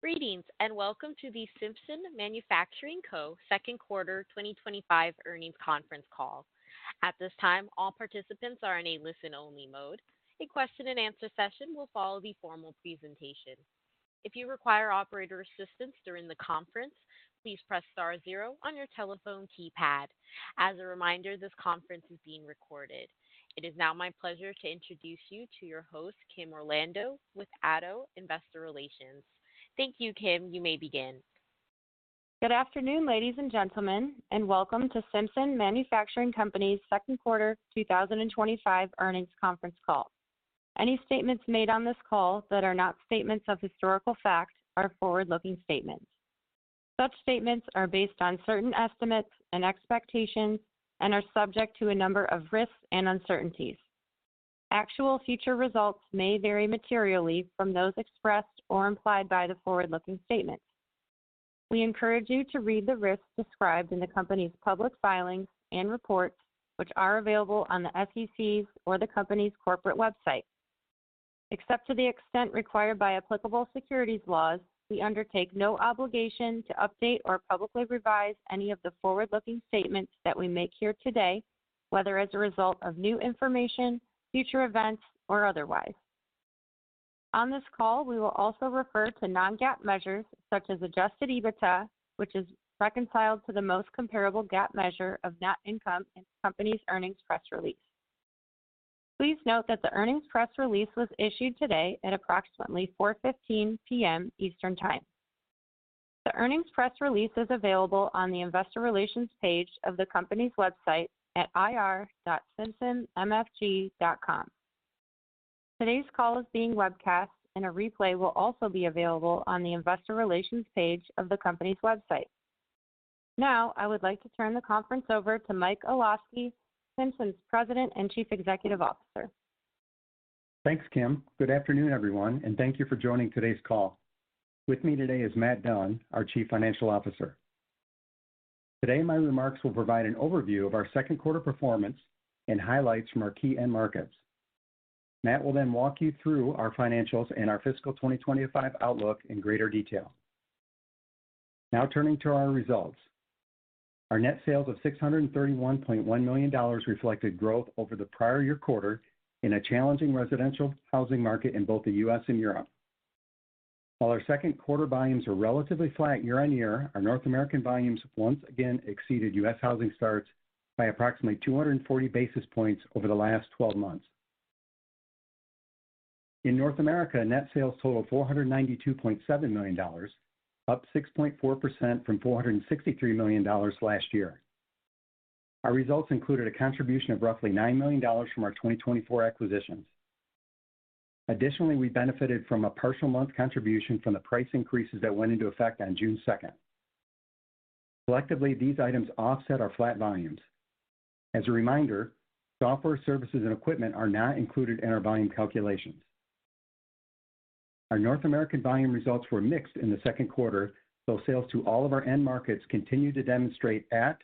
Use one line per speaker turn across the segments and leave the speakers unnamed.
Greetings and welcome to the Simpson Manufacturing Co. Second Quarter 2025 Earnings Conference Call. At this time, all participants are in a listen-only mode. A question-and-answer session will follow the formal presentation. If you require operator assistance during the conference, please press star zero on your telephone keypad. As a reminder, this conference is being recorded. It is now my pleasure to introduce you to your host, Kim Orlando, with ADDO Investor Relations. Thank you, Kim. You may begin.
Good afternoon, ladies and gentlemen, and welcome to Simpson Manufacturing Company's Second Quarter 2025 Earnings Conference Call. Any statements made on this call that are not statements of historical fact are forward-looking statements. Such statements are based on certain estimates and expectations and are subject to a number of risks and uncertainties. Actual future results may vary materially from those expressed or implied by the forward-looking statements. We encourage you to read the risks described in the company's public filings and reports, which are available on the SEC's or the company's corporate website. Except to the extent required by applicable securities laws, we undertake no obligation to update or publicly revise any of the forward-looking statements that we make here today, whether as a result of new information, future events, or otherwise. On this call, we will also refer to non-GAAP measures such as adjusted EBITDA, which is reconciled to the most comparable GAAP measure of net income in the company's earnings press release. Please note that the earnings press release was issued today at approximately 4:15 p.m. Eastern Time. The earnings press release is available on the Investor Relations page of the company's website at ir.simpsonmfg.com. Today's call is being webcast, and a replay will also be available on the Investor Relations page of the company's website. Now, I would like to turn the conference over to Mike Olosky, Simpson's President and Chief Executive Officer.
Thanks, Kim. Good afternoon, everyone, and thank you for joining today's call. With me today is Matt Dunn, our Chief Financial Officer. Today, my remarks will provide an overview of our second quarter performance and highlights from our key end markets. Matt will then walk you through our financials and our fiscal 2025 outlook in greater detail. Now turning to our results. Our net sales of $631.1 million reflected growth over the prior year quarter in a challenging residential housing market in both the U.S. and Europe. While our second quarter volumes were relatively flat year on year, our North American volumes once again exceeded U.S. housing starts by approximately 240 basis points over the last 12 months. In North America, net sales totaled $492.7 million, up 6.4% from $463 million last year. Our results included a contribution of roughly $9 million from our 2024 acquisitions. Additionally, we benefited from a partial month contribution from the price increases that went into effect on June 2nd. Collectively, these items offset our flat volumes. As a reminder, software, services, and equipment are not included in our volume calculations. Our North American volume results were mixed in the second quarter, though sales to all of our end markets continue to demonstrate at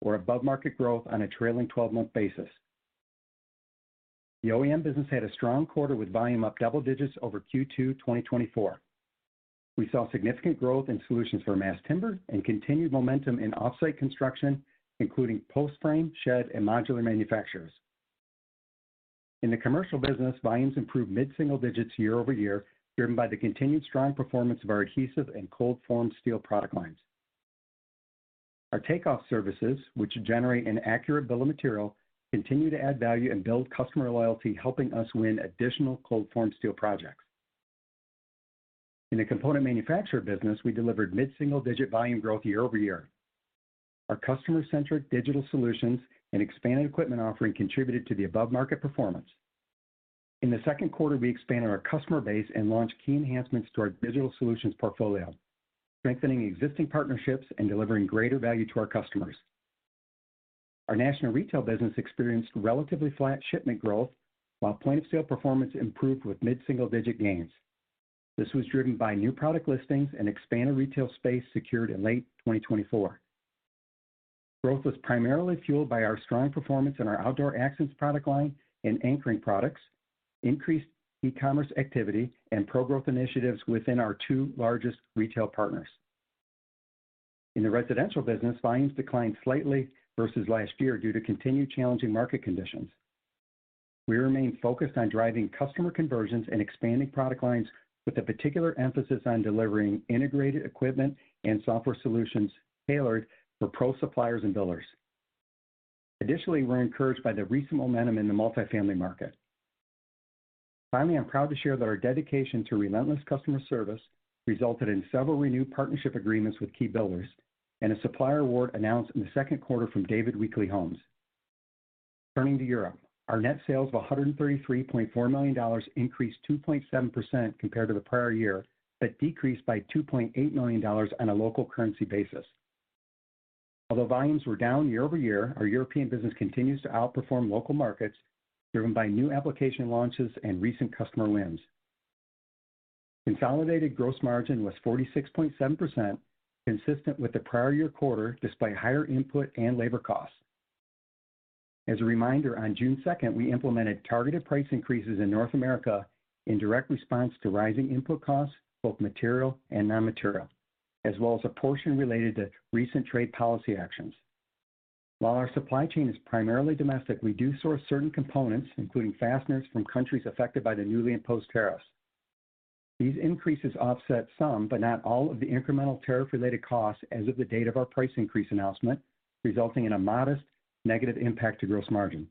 or above market growth on a trailing 12-month basis. The OEM business had a strong quarter with volume up double digits over Q2 2024. We saw significant growth in solutions for mass timber and continued momentum in off-site construction, including post-frame, shed, and modular manufacturers. In the commercial business, volumes improved mid-single digits year over year, driven by the continued strong performance of our adhesive and cold-formed steel product lines. Our takeoff services, which generate an accurate bill of material, continue to add value and build customer loyalty, helping us win additional cold-formed steel projects. In the component manufacturer business, we delivered mid-single-digit volume growth year over year. Our customer-centric digital solutions and expanded equipment offering contributed to the above-market performance. In the second quarter, we expanded our customer base and launched key enhancements to our digital solutions portfolio, strengthening existing partnerships and delivering greater value to our customers. Our national retail business experienced relatively flat shipment growth, while point-of-sale performance improved with mid-single-digit gains. This was driven by new product listings and expanded retail space secured in late 2024. Growth was primarily fueled by our strong performance in our outdoor accents product line and anchoring products, increased e-commerce activity, and pro-growth initiatives within our two largest retail partners. In the residential business, volumes declined slightly versus last year due to continued challenging market conditions. We remain focused on driving customer conversions and expanding product lines with a particular emphasis on delivering integrated equipment and software solutions tailored for pro suppliers and builders. Additionally, we're encouraged by the recent momentum in the multifamily market. Finally, I'm proud to share that our dedication to relentless customer service resulted in several renewed partnership agreements with key builders and a supplier award announced in the second quarter from David Weekley Homes. Turning to Europe, our net sales of $133.4 million increased 2.7% compared to the prior year, but decreased by $2.8 million on a local currency basis. Although volumes were down year over year, our European business continues to outperform local markets, driven by new application launches and recent customer wins. Consolidated gross margin was 46.7%, consistent with the prior year quarter despite higher input and labor costs. As a reminder, on June 2nd, we implemented targeted price increases in North America in direct response to rising input costs, both material and non-material, as well as a portion related to recent trade policy actions. While our supply chain is primarily domestic, we do source certain components, including fasteners, from countries affected by the newly imposed tariffs. These increases offset some, but not all, of the incremental tariff-related costs as of the date of our price increase announcement, resulting in a modest negative impact to gross margin.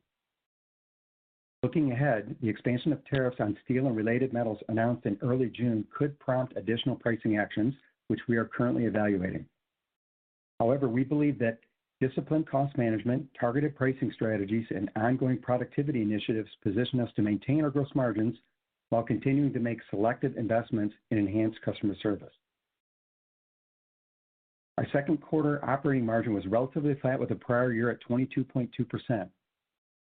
Looking ahead, the expansion of tariffs on steel and related metals announced in early June could prompt additional pricing actions, which we are currently evaluating. However, we believe that disciplined cost management, targeted pricing strategies, and ongoing productivity initiatives position us to maintain our gross margins while continuing to make selective investments in enhanced customer service. Our second quarter operating margin was relatively flat with the prior year at 22.2%.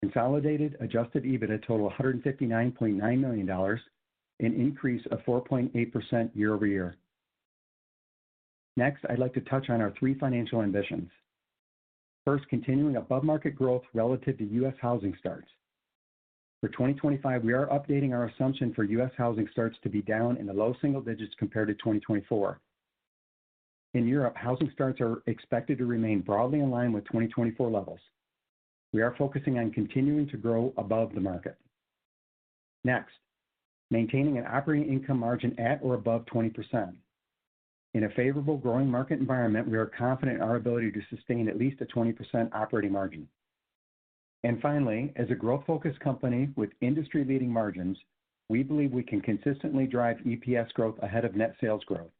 Consolidated adjusted EBITDA totaled $159.9 million, an increase of 4.8% year over year. Next, I'd like to touch on our three financial ambitions. First, continuing above-market growth relative to U.S. housing starts. For 2025, we are updating our assumption for U.S. housing starts to be down in the low single digits compared to 2024. In Europe, housing starts are expected to remain broadly in line with 2024 levels. We are focusing on continuing to grow above the market. Next, maintaining an operating income margin at or above 20%. In a favorable growing market environment, we are confident in our ability to sustain at least a 20% operating margin. And finally, as a growth-focused company with industry-leading margins, we believe we can consistently drive EPS growth ahead of net sales growth,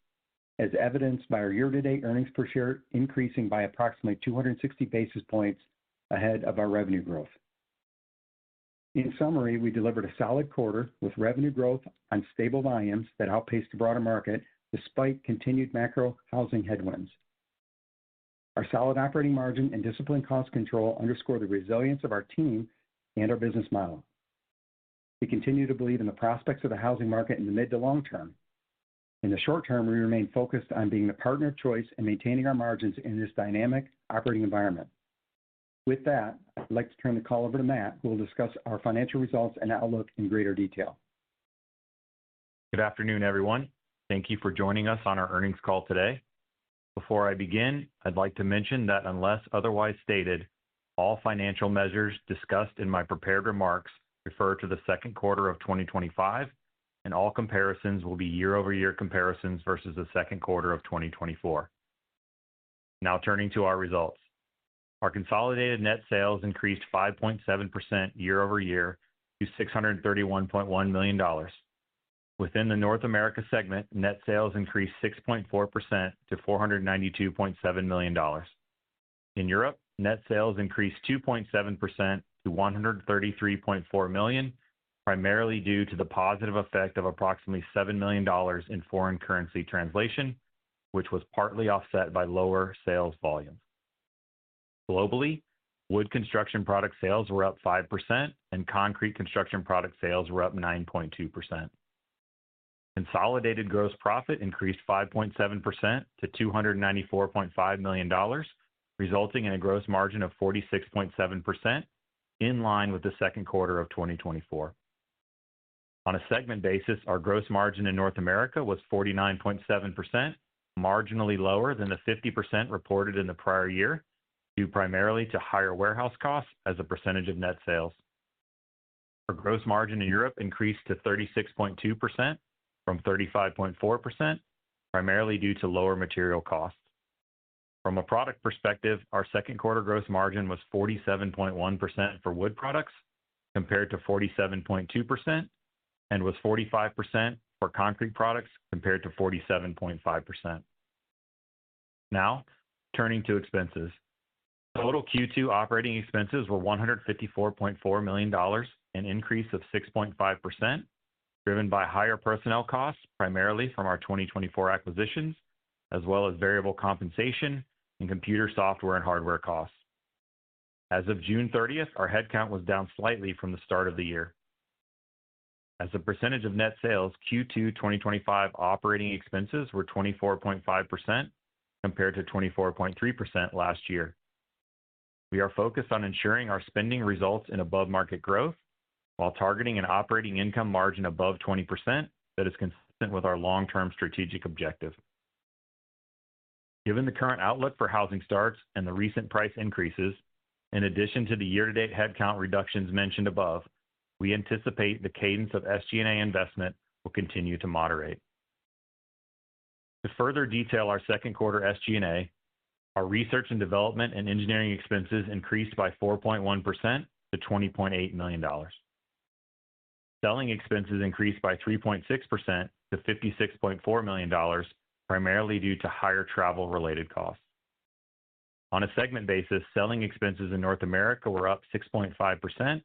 as evidenced by our year-to-date earnings per share increasing by approximately 260 basis points ahead of our revenue growth. In summary, we delivered a solid quarter with revenue growth on stable volumes that outpaced the broader market despite continued macro housing headwinds. Our solid operating margin and disciplined cost control underscore the resilience of our team and our business model. We continue to believe in the prospects of the housing market in the mid to long term. In the short term, we remain focused on being the partner of choice and maintaining our margins in this dynamic operating environment. With that, I'd like to turn the call over to Matt, who will discuss our financial results and outlook in greater detail.
Good afternoon, everyone. Thank you for joining us on our earnings call today. Before I begin, I'd like to mention that unless otherwise stated, all financial measures discussed in my prepared remarks refer to the second quarter of 2025, and all comparisons will be year-over-year comparisons versus the second quarter of 2024. Now turning to our results. Our consolidated net sales increased 5.7% year over year to $631.1 million. Within the North America segment, net sales increased 6.4% to $492.7 million. In Europe, net sales increased 2.7% to $133.4 million, primarily due to the positive effect of approximately $7 million in foreign currency translation, which was partly offset by lower sales volumes. Globally, wood construction product sales were up 5%, and concrete construction product sales were up 9.2%. Consolidated gross profit increased 5.7% to $294.5 million, resulting in a gross margin of 46.7%, in line with the second quarter of 2024. On a segment basis, our gross margin in North America was 49.7%, marginally lower than the 50% reported in the prior year, due primarily to higher warehouse costs as a percentage of net sales. Our gross margin in Europe increased to 36.2% from 35.4%, primarily due to lower material costs. From a product perspective, our second quarter gross margin was 47.1% for wood products, compared to 47.2%, and was 45% for concrete products, compared to 47.5%. Now, turning to expenses. Total Q2 operating expenses were $154.4 million, an increase of 6.5%, driven by higher personnel costs, primarily from our 2024 acquisitions, as well as variable compensation and computer software and hardware costs. As of June 30th, our headcount was down slightly from the start of the year. As a percentage of net sales, Q2 2025 operating expenses were 24.5%, compared to 24.3% last year. We are focused on ensuring our spending results in above-market growth, while targeting an operating income margin above 20% that is consistent with our long-term strategic objective. Given the current outlook for housing starts and the recent price increases, in addition to the year-to-date headcount reductions mentioned above, we anticipate the cadence of SG&A investment will continue to moderate. To further detail our second quarter SG&A, our research and development and engineering expenses increased by 4.1% to $20.8 million. Selling expenses increased by 3.6% to $56.4 million, primarily due to higher travel-related costs. On a segment basis, selling expenses in North America were up 6.5%,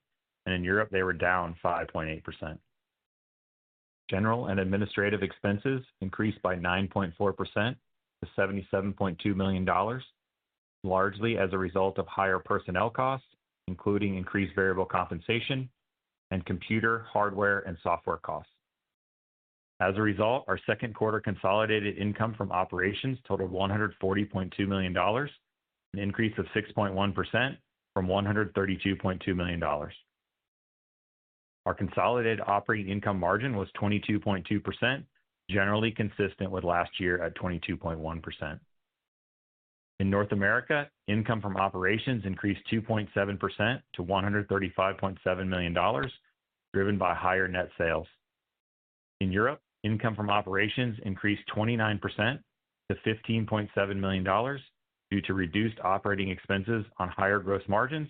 and in Europe they were down 5.8%. General and administrative expenses increased by 9.4% to $77.2 million, largely as a result of higher personnel costs, including increased variable compensation and computer, hardware, and software costs. As a result, our second quarter consolidated income from operations totaled $140.2 million, an increase of 6.1% from $132.2 million. Our consolidated operating income margin was 22.2%, generally consistent with last year at 22.1%. In North America, income from operations increased 2.7% to $135.7 million, driven by higher net sales. In Europe, income from operations increased 29% to $15.7 million due to reduced operating expenses on higher gross margins,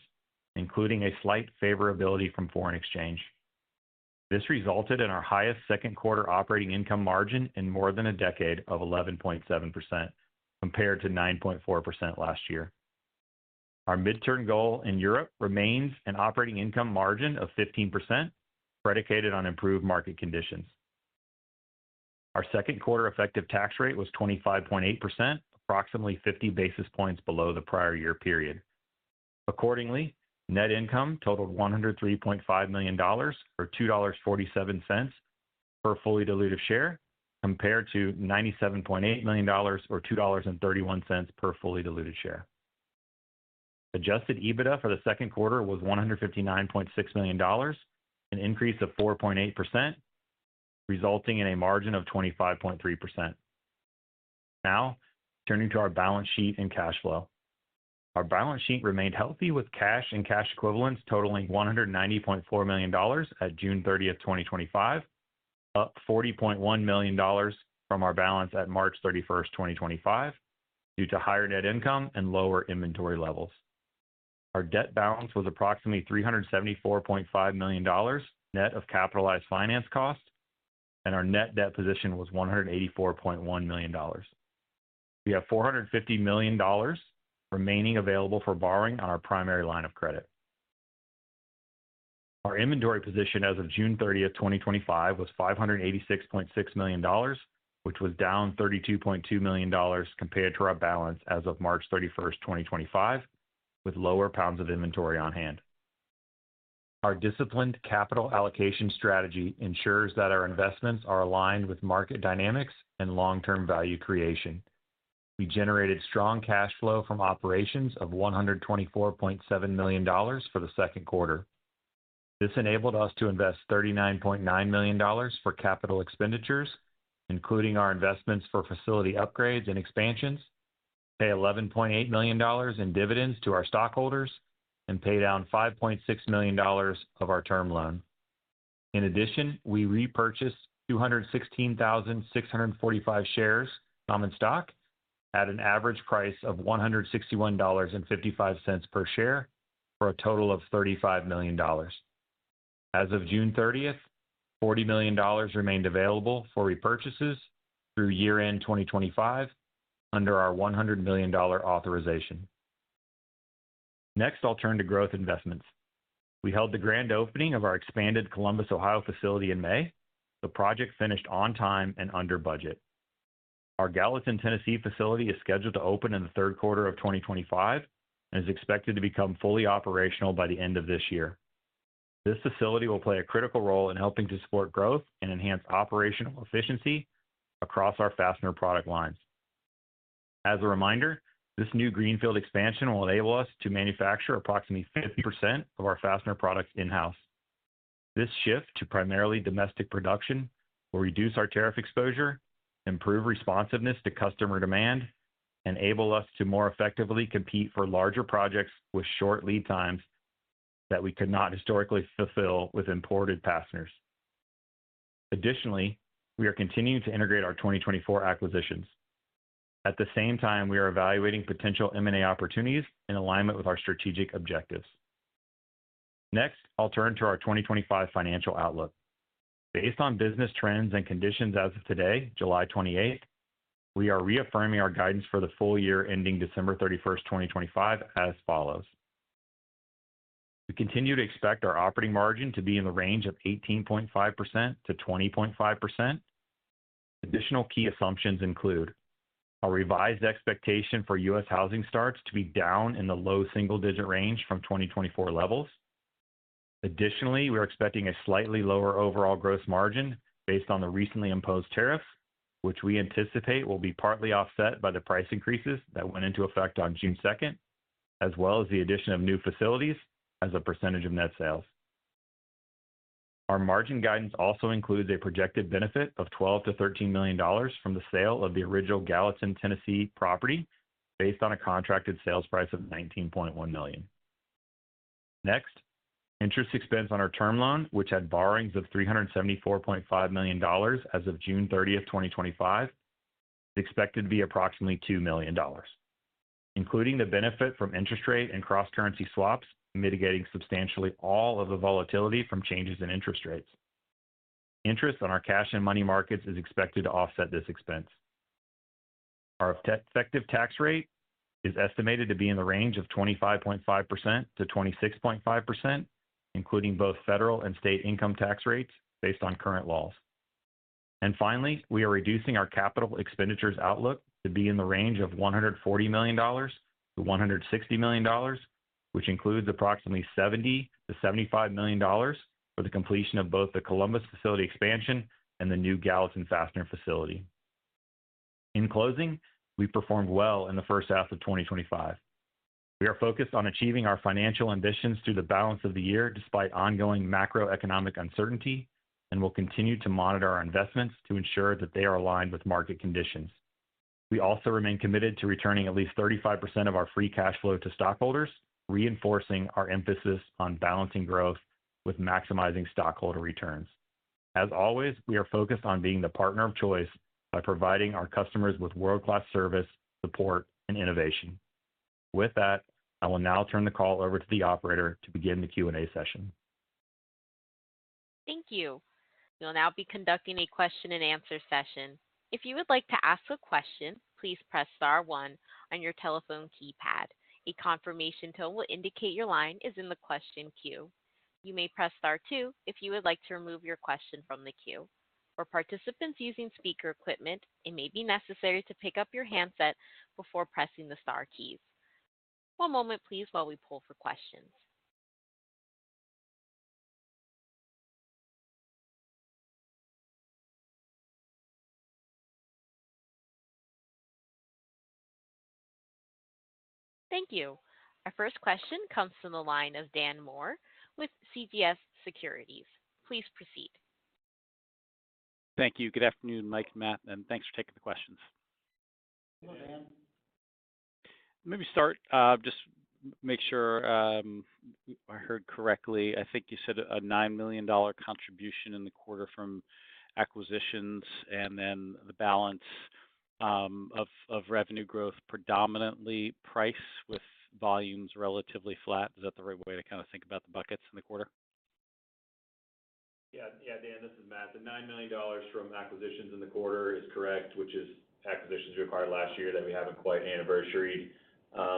including a slight favorability from foreign exchange. This resulted in our highest second quarter operating income margin in more than a decade of 11.7%, compared to 9.4% last year. Our midterm goal in Europe remains an operating income margin of 15%, predicated on improved market conditions. Our second quarter effective tax rate was 25.8%, approximately 50 basis points below the prior year period. Accordingly, net income totaled $103.5 million, or $2.47 per fully diluted share, compared to $97.8 million, or $2.31 per fully diluted share. Adjusted EBITDA for the second quarter was $159.6 million, an increase of 4.8%, resulting in a margin of 25.3%. Now, turning to our balance sheet and cash flow. Our balance sheet remained healthy with cash and cash equivalents totaling $190.4 million at June 30th, 2025, up $40.1 million from our balance at March 31st, 2025, due to higher net income and lower inventory levels. Our debt balance was approximately $374.5 million net of capitalized finance costs, and our net debt position was $184.1 million. We have $450 million remaining available for borrowing on our primary line of credit. Our inventory position as of June 30th, 2025 was $586.6 million, which was down $32.2 million compared to our balance as of March 31st, 2025, with lower pounds of inventory on hand. Our disciplined capital allocation strategy ensures that our investments are aligned with market dynamics and long-term value creation. We generated strong cash flow from operations of $124.7 million for the second quarter. This enabled us to invest $39.9 million for capital expenditures, including our investments for facility upgrades and expansions, pay $11.8 million in dividends to our stockholders, and pay down $5.6 million of our term loan. In addition, we repurchased 216,645 shares common stock at an average price of $161.55 per share for a total of $35 million. As of June 30th, $40 million remained available for repurchases through year-end 2025 under our $100 million authorization. Next, I'll turn to growth investments. We held the grand opening of our expanded Columbus, Ohio facility in May. The project finished on time and under budget. Our Gallatin, Tennessee facility is scheduled to open in the third quarter of 2025 and is expected to become fully operational by the end of this year. This facility will play a critical role in helping to support growth and enhance operational efficiency across our fastener product lines. As a reminder, this new greenfield expansion will enable us to manufacture approximately 50% of our fastener products in-house. This shift to primarily domestic production will reduce our tariff exposure, improve responsiveness to customer demand, and enable us to more effectively compete for larger projects with short lead times that we could not historically fulfill with imported fasteners. Additionally, we are continuing to integrate our 2024 acquisitions. At the same time, we are evaluating potential M&A opportunities in alignment with our strategic objectives. Next, I'll turn to our 2025 financial outlook. Based on business trends and conditions as of today, July 28th, we are reaffirming our guidance for the full year ending December 31st, 2025 as follows. We continue to expect our operating margin to be in the range of 18.5% to 20.5%. Additional key assumptions include a revised expectation for U.S. housing starts to be down in the low single-digit range from 2024 levels. Additionally, we are expecting a slightly lower overall gross margin based on the recently imposed tariffs, which we anticipate will be partly offset by the price increases that went into effect on June 2nd, as well as the addition of new facilities as a percentage of net sales. Our margin guidance also includes a projected benefit of $12 to $13 million from the sale of the original Gallatin, Tennessee property based on a contracted sales price of $19.1 million. Next, interest expense on our term loan, which had borrowings of $374.5 million as of June 30th, 2025, is expected to be approximately $2 million, including the benefit from interest rate and cross-currency swaps, mitigating substantially all of the volatility from changes in interest rates. Interest on our cash and money markets is expected to offset this expense. Our effective tax rate is estimated to be in the range of 25.5% to 26.5%, including both federal and state income tax rates based on current laws. And finally, we are reducing our capital expenditures outlook to be in the range of $140 million to $160 million, which includes approximately $70 to $75 million for the completion of both the Columbus facility expansion and the new Gallatin fastener facility. In closing, we performed well in the first half of 2025. We are focused on achieving our financial ambitions through the balance of the year despite ongoing macroeconomic uncertainty, and will continue to monitor our investments to ensure that they are aligned with market conditions. We also remain committed to returning at least 35% of our free cash flow to stockholders, reinforcing our emphasis on balancing growth with maximizing stockholder returns. As always, we are focused on being the partner of choice by providing our customers with world-class service, support, and innovation. With that, I will now turn the call over to the operator to begin the Q&A session.
Thank you. We will now be conducting a question and answer session. If you would like to ask a question, please press star one on your telephone keypad. A confirmation tone will indicate your line is in the question queue. You may press star two if you would like to remove your question from the queue. For participants using speaker equipment, it may be necessary to pick up your handset before pressing the star keys. One moment, please, while we pull for questions. Thank you. Our first question comes from the line of Dan Moore with CJS Securities. Please proceed.
Thank you. Good afternoon, Mike and Matt, and thanks for taking the questions.
Hello, Dan.
Maybe start, just make sure I heard correctly. I think you said a $9 million contribution in the quarter from acquisitions, and then the balance of revenue growth predominantly price with volumes relatively flat. Is that the right way to kind of think about the buckets in the quarter?
Yeah, Dan, this is Matt. The $9 million from acquisitions in the quarter is correct, which is acquisitions we acquired last year that we haven't quite anniversaried.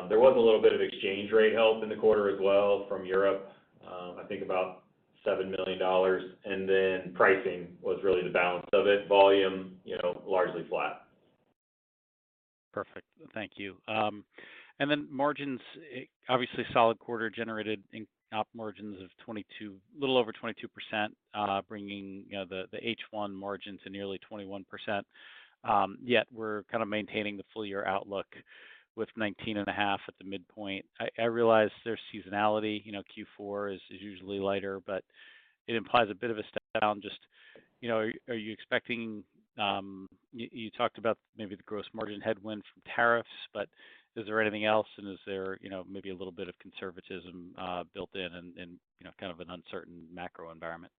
There was a little bit of exchange rate help in the quarter as well from Europe, I think about $7 million, and then pricing was really the balance of it. Volume, largely flat.
Perfect. Thank you. And then margins, obviously solid quarter, generated op margins of a little over 22%, bringing the H1 margin to nearly 21%. Yet we're kind of maintaining the full year outlook with 19.5 at the midpoint. I realize there's seasonality. Q4 is usually lighter, but it implies a bit of a step down. Just, are you expecting? You talked about maybe the gross margin headwind from tariffs, but is there anything else? And is there, maybe a little bit of conservatism built in kind of an uncertain macro environment?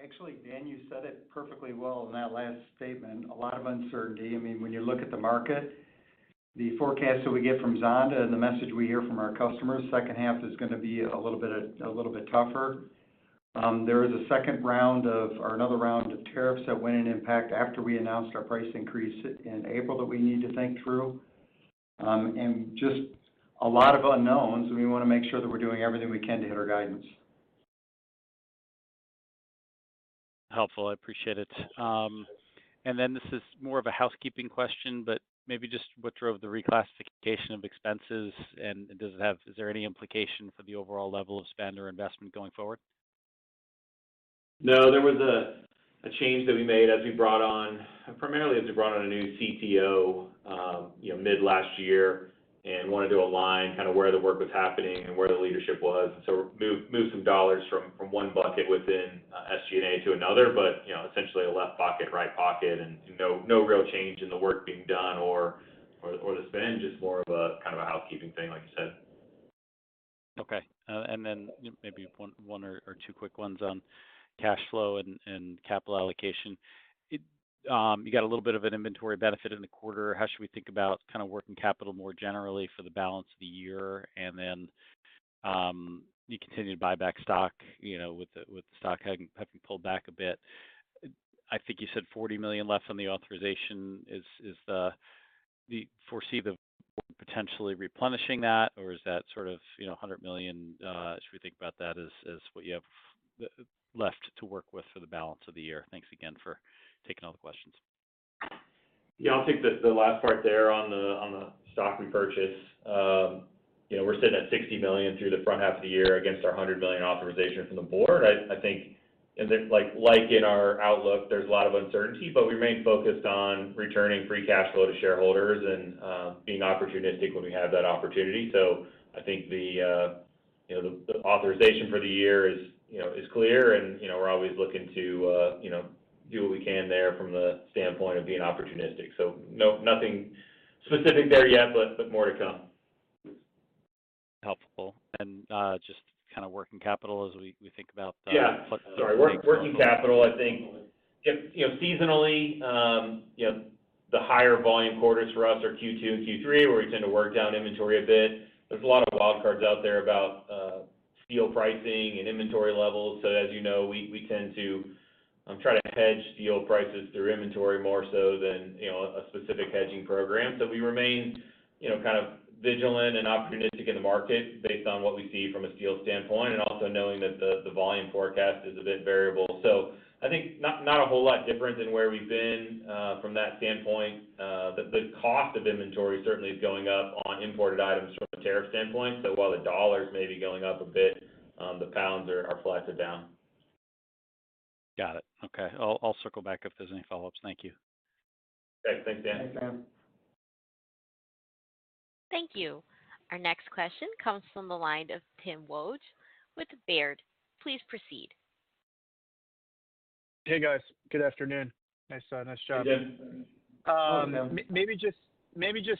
Actually, Dan, you said it perfectly well in that last statement. A lot of uncertainty. I mean, when you look at the market, the forecast that we get from Zonda and the message we hear from our customers, second half is going to be a little bit tougher. There is another round of tariffs that went in impact after we announced our price increase in April that we need to think through, and just a lot of unknowns. We want to make sure that we're doing everything we can to hit our guidance.
Helpful. I appreciate it. And then this is more of a housekeeping question, but maybe just what drove the reclassification of expenses, and is there any implication for the overall level of spend or investment going forward?
No, there was a change that we made primarily as we brought on a new CTO, mid last year, and wanted to align kind of where the work was happening and where the leadership was. So move some dollars from one bucket within SG&A to another, but essentially a left pocket, right pocket, and no real change in the work being done or the spend, just more of a kind of a housekeeping thing, like you said.
Okay, and then maybe one or two quick ones on cash flow and capital allocation. You got a little bit of an inventory benefit in the quarter. How should we think about kind of working capital more generally for the balance of the year? And then you continue to buy back stock, with the stock having pulled back a bit. I think you said $40 million left on the authorization. Is do you foresee the board potentially replenishing that, or is that sort of $100 million? Should we think about that as what you have left to work with for the balance of the year? Thanks again for taking all the questions.
Yeah, I'll take the last part there on the stock repurchase. We're sitting at $60 million through the front half of the year against our $100 million authorization from the board. I think, like in our outlook, there's a lot of uncertainty, but we remain focused on returning free cash flow to shareholders and being opportunistic when we have that opportunity. So I think the authorization for the year is clear, and we're always looking to do what we can there from the standpoint of being opportunistic. So nothing specific there yet, but more to come.
Helpful. And just kind of working capital as we think about
working capital, I think, seasonally, the higher volume quarters for us are Q2 and Q3, where we tend to work down inventory a bit. There's a lot of wild cards out there about steel pricing and inventory levels. So as you know, we tend to try to hedge steel prices through inventory more so than a specific hedging program. So we remain kind of vigilant and opportunistic in the market based on what we see from a steel standpoint, and also knowing that the volume forecast is a bit variable. So I think not a whole lot different than where we've been from that standpoint. The cost of inventory certainly is going up on imported items from a tariff standpoint. So while the dollars may be going up a bit, the pounds are flat to down.
Got it. Okay. I'll circle back if there's any follow-ups. Thank you.
Okay. Thanks, Dan.
Thanks, Dan.
Thank you. Our next question comes from the line of Tim Wojs with Baird. Please proceed.
Hey guys, good afternoon. Nice job.
Hey, Jim.
Maybe just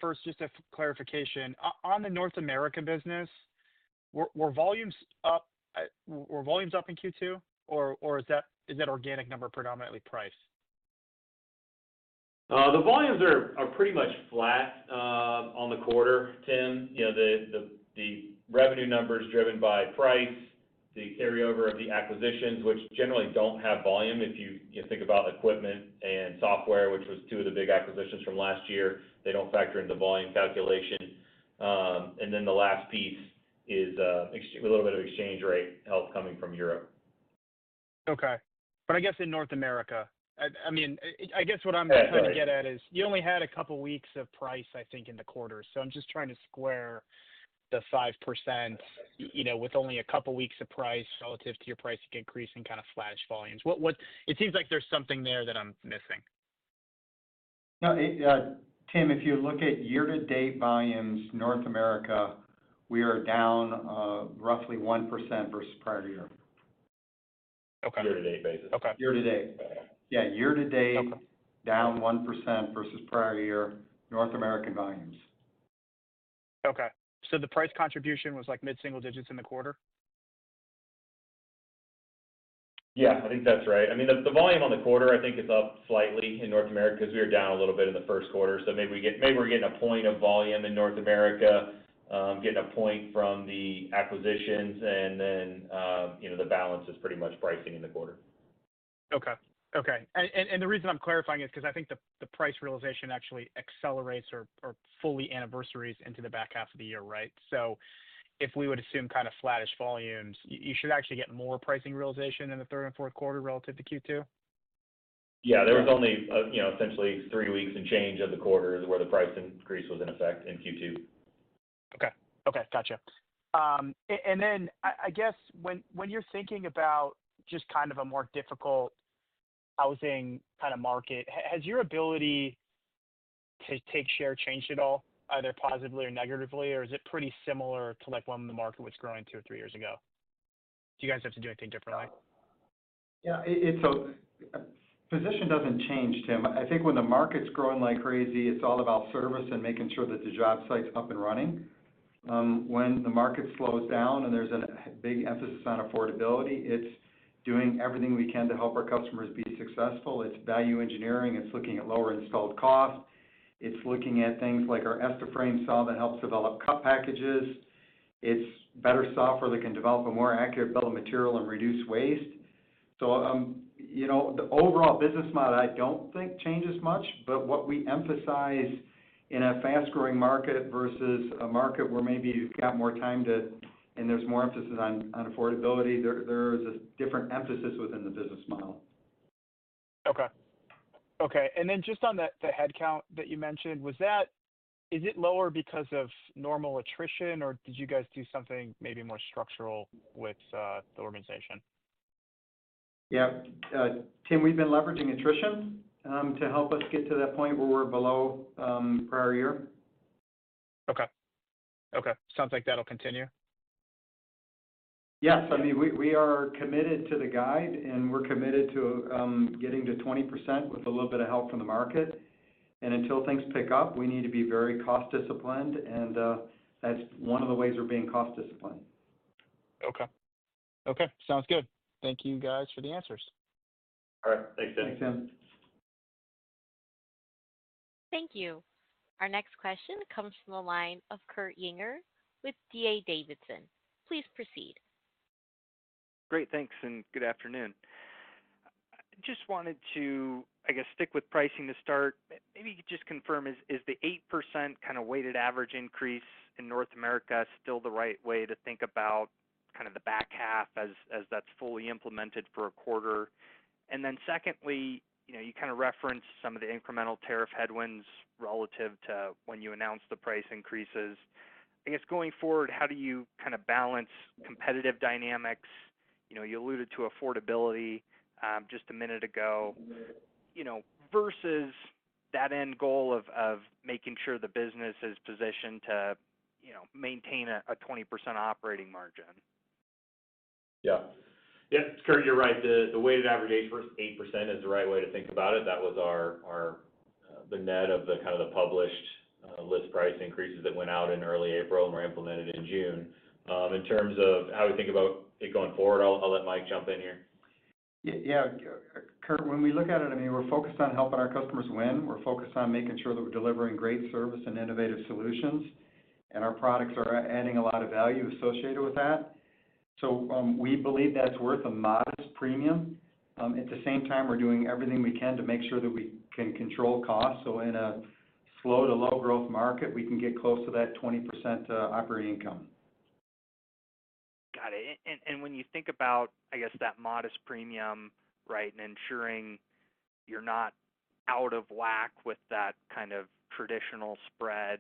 first, just a clarification on the North America business. Were volumes up? Were volumes up in Q2, or is that organic number predominantly price?
The volumes are pretty much flat on the quarter, Tim. You know, the revenue numbers driven by price, the carryover of the acquisitions, which generally don't have volume. If you think about equipment and software, which was two of the big acquisitions from last year, they don't factor into volume calculation. And then the last piece is a little bit of exchange rate help coming from Europe.
Okay, but I guess in North America, I guess what I'm trying to get at is you only had a couple weeks of price, I think, in the quarter. So I'm just trying to square the 5%, with only a couple weeks of price relative to your pricing increase and kind of flattish volumes. What? It seems like there's something there that I'm missing.
No, Tim, if you look at year-to-date volumes, North America, we are down roughly 1% versus prior year.
Okay.
Year-to-date basis.
Okay.
Year-to-date. Yeah, year-to-date,
Okay.
down 1% versus prior year, North American volumes.
Okay. So the price contribution was like mid-single digits in the quarter?
Yeah, I think that's right. I mean, the volume on the quarter, I think, is up slightly in North America because we were down a little bit in the first quarter. So maybe we're getting a point of volume in North America, getting a point from the acquisitions, and then the balance is pretty much pricing in the quarter.
Okay. Okay. And the reason I'm clarifying is because I think the price realization actually accelerates or fully anniversaries into the back half of the year, right? So if we would assume kind of flattish volumes, you should actually get more pricing realization in the third and fourth quarter relative to Q2?
Yeah, there was only, essentially 3 weeks and change of the quarter where the price increase was in effect in Q2.
Okay, gotcha. And then I guess when you're thinking about just kind of a more difficult housing kind of market, has your ability to take share changed at all, either positively or negatively, or is it pretty similar to like when the market was growing 2 or 3 years ago? Do you guys have to do anything differently?
Yeah, position doesn't change, Tim. I think when the market's growing like crazy, it's all about service and making sure that the job site's up and running. When the market slows down and there's a big emphasis on affordability, it's doing everything we can to help our customers be successful. It's value engineering. It's looking at lower installed cost. It's looking at things like our EstiFrame saw that helps develop cut packages. It's better software that can develop a more accurate bill of material and reduce waste. So, the overall business model I don't think changes much, but what we emphasize in a fast-growing market versus a market where maybe you've got more time and there's more emphasis on affordability, there is a different emphasis within the business model.
Okay. And then just on the headcount that you mentioned, is it lower because of normal attrition, or did you guys do something maybe more structural with the organization?
Yeah, Tim, we've been leveraging attrition to help us get to that point where we're below prior year.
Okay. Sounds like that'll continue.
Yes, I mean, we are committed to the guide, and we're committed to getting to 20% with a little bit of help from the market. And until things pick up, we need to be very cost disciplined, and that's one of the ways we're being cost disciplined.
Okay, sounds good. Thank you guys for the answers.
All right, thanks, Tim.
Thanks, Tim.
Thank you. Our next question comes from the line of Kurt Yinger with D.A. Davidson. Please proceed.
Great, thanks, and good afternoon. Just wanted to, stick with pricing to start. Maybe you could just confirm, is the 8% kind of weighted average increase in North America still the right way to think about kind of the back half as that's fully implemented for a quarter? And then secondly, you kind of referenced some of the incremental tariff headwinds relative to when you announced the price increases. I guess going forward, how do you kind of balance competitive dynamics? You alluded to affordability just a minute ago, versus that end goal of making sure the business is positioned to, maintain a 20% operating margin.
Yeah. Yeah, Kurt, you're right. The weighted average 8% is the right way to think about it. That was our the net of the kind of the published list price increases that went out in early April and were implemented in June. In terms of how we think about it going forward, I'll let Mike jump in here.
Yeah, Kurt, when we look at it, I mean, we're focused on helping our customers win. We're focused on making sure that we're delivering great service and innovative solutions, and our products are adding a lot of value associated with that. So we believe that's worth a modest premium. At the same time, we're doing everything we can to make sure that we can control costs. So in a slow to low growth market, we can get close to that 20% operating income.
Got it. And when you think about, I guess, that modest premium, right, and ensuring you're not out of whack with that kind of traditional spread,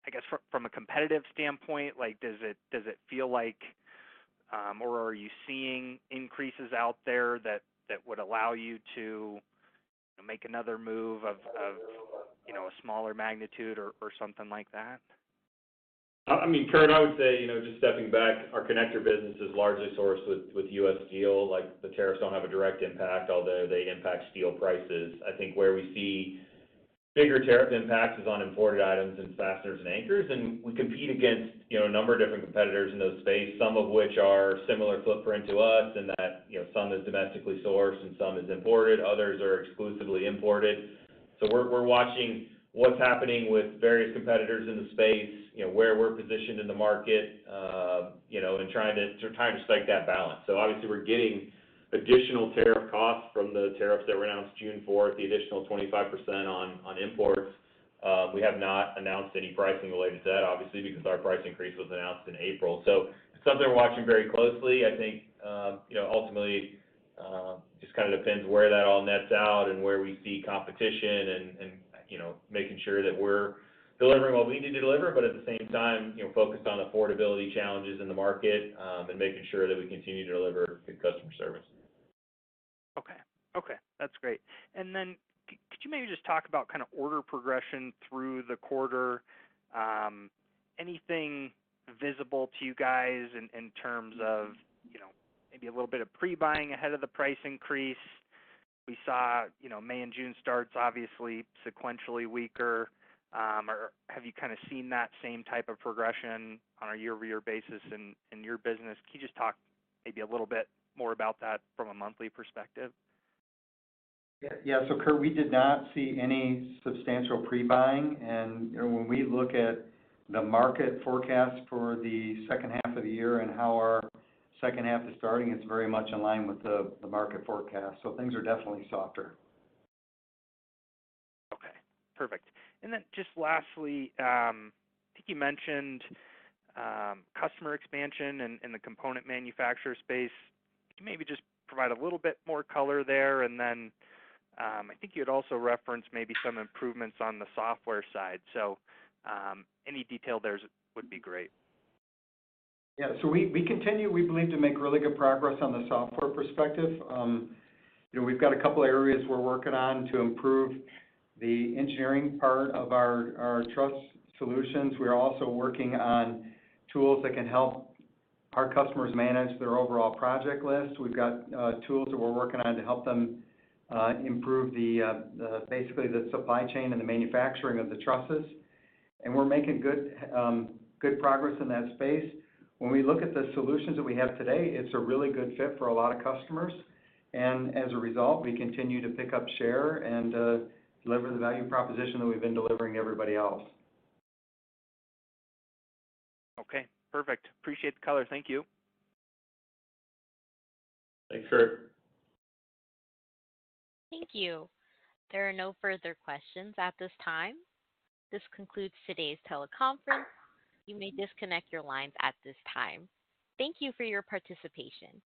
I guess from a competitive standpoint, like does it feel like, or are you seeing increases out there that would allow you to make another move of a smaller magnitude or something like that?
I mean, Kurt, I would say, just stepping back, our connector business is largely sourced with U.S. steel. Like the tariffs don't have a direct impact, although they impact steel prices. I think where we see bigger tariff impacts is on imported items and fasteners and anchors, and we compete against, a number of different competitors in those space, some of which are similar footprint to us, and that, some is domestically sourced and some is imported, others are exclusively imported. So we're watching what's happening with various competitors in the space, where we're positioned in the market, and trying to strike that balance. So obviously we're getting additional tariff costs from the tariffs that were announced June 4th, the additional 25% on imports. We have not announced any pricing related to that, obviously, because our price increase was announced in April. So it's something we're watching very closely. I think, ultimately, just kind of depends where that all nets out and where we see competition and making sure that we're delivering what we need to deliver, but at the same time, focused on affordability challenges in the market, and making sure that we continue to deliver good customer service.
Okay, that's great. And then could you maybe just talk about kind of order progression through the quarter? Anything visible to you guys in terms of, maybe a little bit of pre-buying ahead of the price increase? We saw, May and June starts obviously sequentially weaker. Or have you kind of seen that same type of progression on a year-over-year basis in your business? Can you just talk maybe a little bit more about that from a monthly perspective?
Yeah. So Kurt, we did not see any substantial pre-buying, and when we look at the market forecast for the second half of the year and how our second half is starting, it's very much in line with the market forecast. So things are definitely softer.
Okay, perfect. And then just lastly, I think you mentioned customer expansion in the component manufacturer space. Could you maybe just provide a little bit more color there? And then I think you had also referenced maybe some improvements on the software side. So any detail there would be great.
Yeah, so we continue, we believe, to make really good progress on the software perspective. We've got a couple areas we're working on to improve the engineering part of our truss solutions. We're also working on tools that can help our customers manage their overall project list. We've got tools that we're working on to help them improve basically the supply chain and the manufacturing of the trusses. And we're making good progress in that space. When we look at the solutions that we have today, it's a really good fit for a lot of customers. And as a result, we continue to pick up share and deliver the value proposition that we've been delivering to everybody else.
Okay, perfect. Appreciate the color. Thank you.
Thanks, Kurt.
Thank you. There are no further questions at this time. This concludes today's teleconference. You may disconnect your lines at this time. Thank you for your participation.